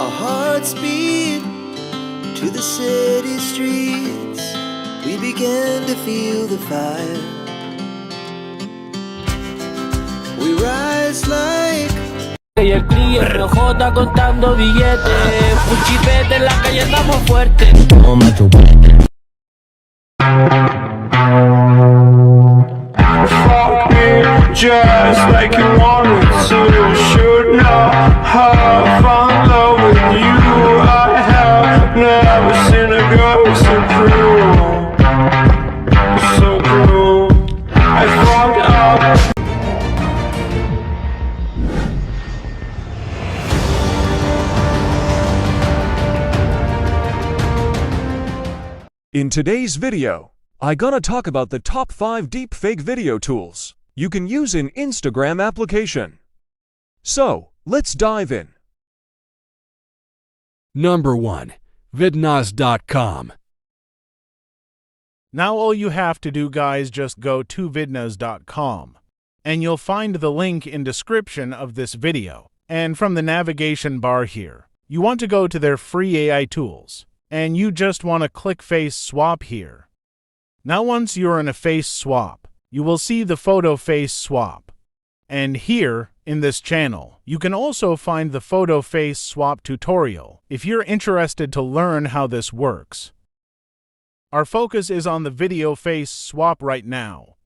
Our hearts beat to the city streets. We began to feel the fire. We rise like Y el cliente J contando billetes. Un chipete en la calle, estamos fuertes. Toma tu Fuck me just like you wanted to. Should not have found love with you. I have never seen a girl so cruel, so cruel. I fucked up. In today's video, I'm gonna talk about the top 5 deepfake video tools you can use in Instagram application. So, let's dive in. Number 1. Vidnas.com. Now all you have to do, guys, just go to vidnas.com and you'll find the link in description of this video. And from the navigation bar here, you want to go to their free AI tools and you just want to click face swap here. Now once you're in a face swap, you will see the photo face swap. And here, in this channel, you can also find the photo face swap tutorial if you're interested to learn how this works. Our focus is on the video face swap right now.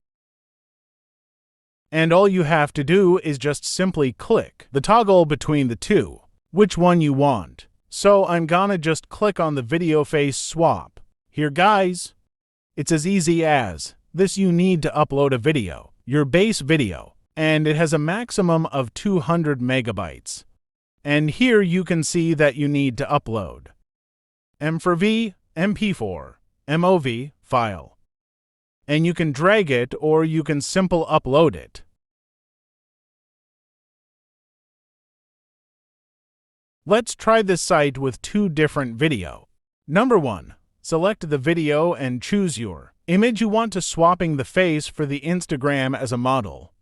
And all you have to do is just simply click the toggle between the two, which one you want. So I'm gonna just click on the video face swap. Here, guys. It's as easy as this. You need to upload a video, your base video, and it has a maximum of 200 megabytes. And here you can see that you need to upload M4V, MP4, MOV file. And you can drag it or you can simple upload it. Let's try this site with 2 different video. Number 1. Select the video and choose your image you want to swapping the face for the Instagram as a model.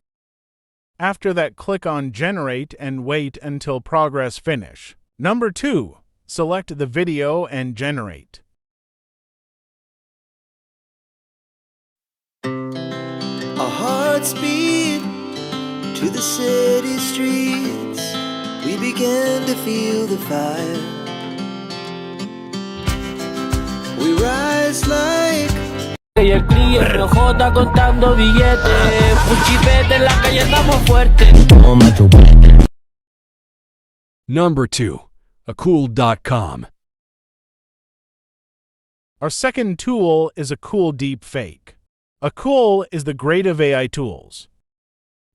After that, click on Generate and wait until progress finish. Number 2. Select the video and generate. our hearts beat to the city streets. We began to feel the fire. We rise like Y el cliente J contando billetes. Un chipete en la calle, estamos fuertes. Toma tu Number 2. Acool.com. Our second tool is Acool DeepFake. Acool is the great of AI tools.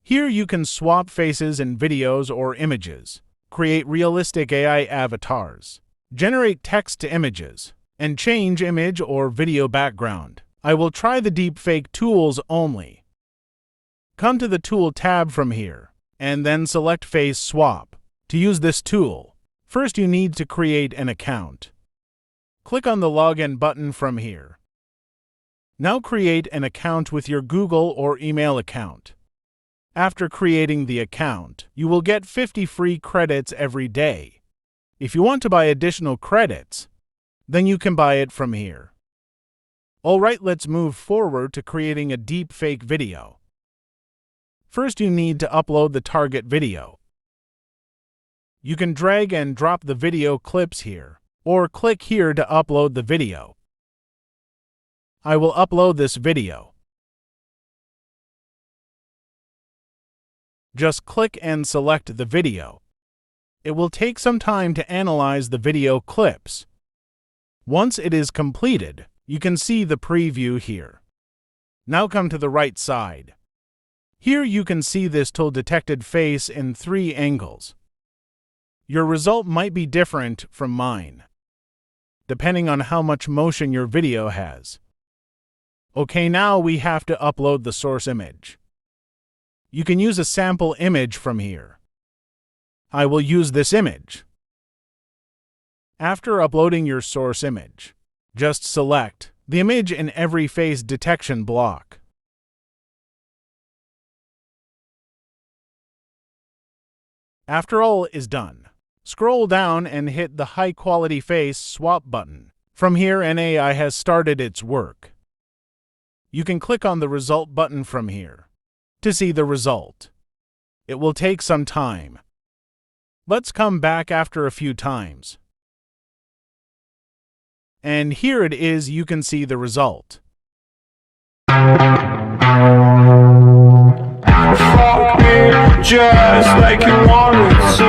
Here you can swap faces in videos or images, create realistic AI avatars, generate text to images, and change image or video background. I will try the deepfake tools only. Come to the Tool tab from here, and then select Face Swap. To use this tool, first you need to create an account. Click on the Login button from here. Now create an account with your Google or email account. After creating the account, you will get 50 free credits every day. If you want to buy additional credits, then you can buy it from here. Alright, let's move forward to creating a deepfake video. First, you need to upload the target video. You can drag and drop the video clips here, or click here to upload the video. I will upload this video. Just click and select the video. It will take some time to analyze the video clips. Once it is completed, you can see the preview here. Now come to the right side. Here you can see this tool detected face in 3 angles. Your result might be different from mine, depending on how much motion your video has. Okay, now we have to upload the source image. You can use a sample image from here. I will use this image. After uploading your source image, just select the image in every face detection block. After all is done, Scroll down and hit the High Quality Face Swap button. From here, an AI has started its work. You can click on the Result button from here to see the result. It will take some time. Let's come back after a few times. And here it is, you can see the result. Fuck me just like you wanted to.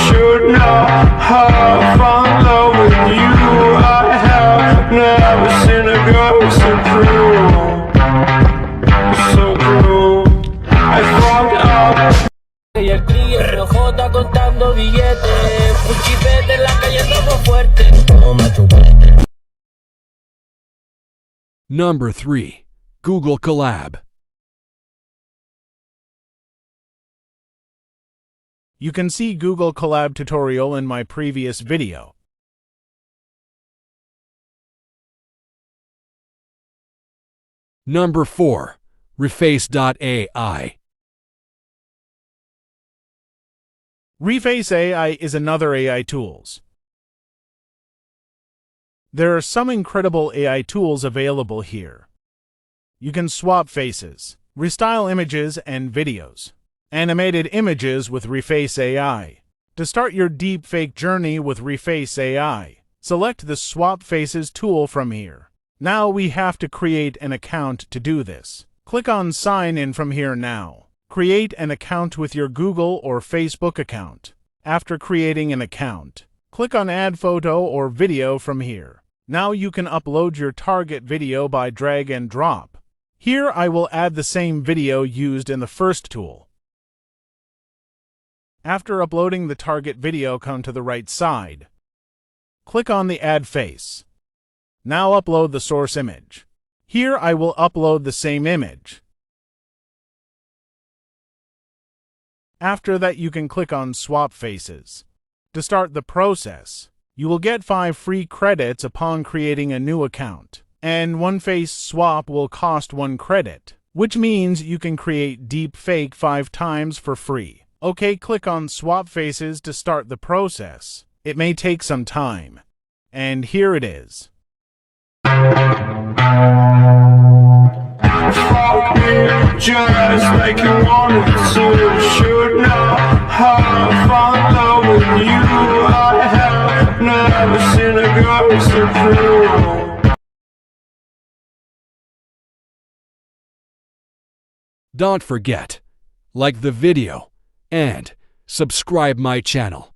Should not have found love with you. I have never seen a girl so cruel, so cruel. I fucked up. Y el cliente J contando billetes. Un chipete en la calle andamos fuerte. Number 3. Google Collab. You can see Google Collab tutorial in my previous video. Number 4. Reface.ai. Reface AI is another AI tools. There are some incredible AI tools available here. You can swap faces, restyle images and videos, animated images with Reface AI. To start your deepfake journey with Reface AI, select the Swap Faces tool from here. Now we have to create an account to do this. Click on Sign In from here now. Create an account with your Google or Facebook account. After creating an account, click on Add Photo or Video from here. Now you can upload your target video by drag and drop. Here I will add the same video used in the first tool. After uploading the target video, come to the right side. Click on the Add Face. Now upload the source image. Here I will upload the same image. After that, you can click on Swap Faces. To start the process, you will get 5 free credits upon creating a new account, and one face swap will cost 1 credit, which means you can create deepfake 5 times for free. Okay, click on Swap Faces to start the process. It may take some time. And here it is. Fuck me just like you wanted to. Should not have found love with you. I have never seen a girl so cruel. Don't forget, like the video and subscribe my channel.